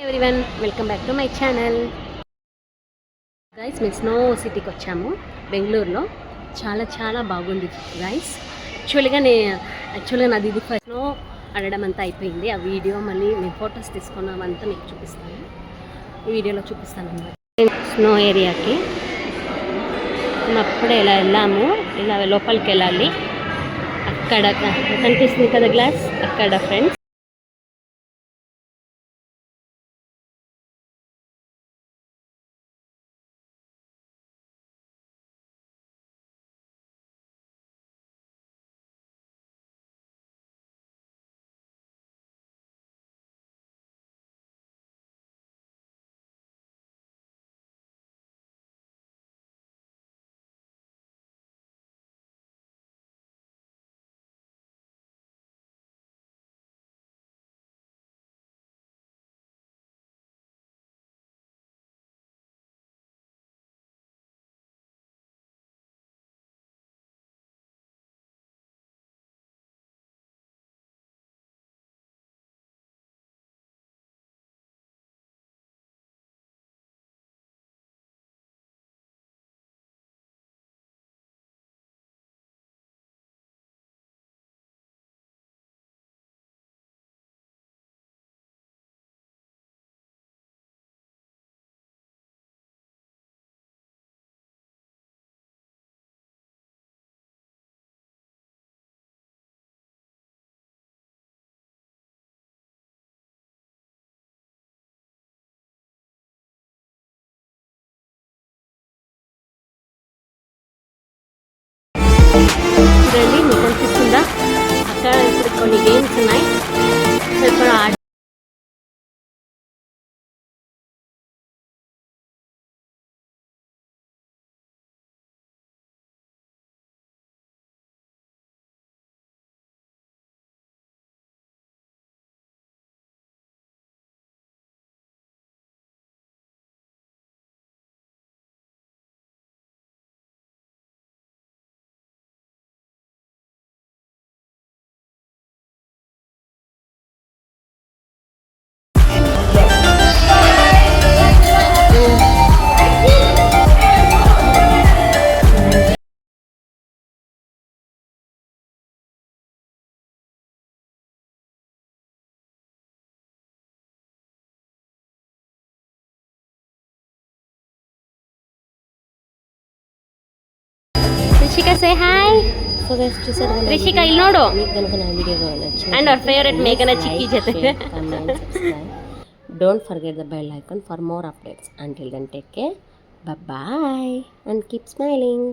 Everyone welcome back to my channel guys. మేము snow సిటీకి వచ్చాము బెంగళూరులో. చాలా బాగుంది గైస్. యాక్చువల్గా నాది ఇది ఫస్ట్ స్నో ఆడడం అంతా అయిపోయింది. ఆ వీడియో మళ్ళీ మేము ఫొటోస్ తీసుకున్నామంతా మీకు చూపిస్తాను, ఈ వీడియోలో చూపిస్తాను అన్నమాట. స్నో ఏరియాకి మేము అప్పుడే ఇలా వెళ్ళాము, ఇలా లోపలికి వెళ్ళాలి. అక్కడ కనిపిస్తుంది కదా గ్లాస్, అక్కడ ఫ్రెండ్స్ చూడండి, మీకు కనిపిస్తుందా? అక్కడ ఇప్పుడు కొన్ని గేమ్స్ ఉన్నాయి. ఇక్కడ Rishika say hi. So guys, చూసారు కదా రిషిక ಇಲ್ಲಿ ನೋಡು. మీకు కనుక నా వీడియో నచ్చినట్లయితే అండ్ అవర్ ఫేవరెట్ మేఘన చిక్కి జతే. Don't forget the bell icon for more updates. Until then, take care. Bye bye and keep smiling.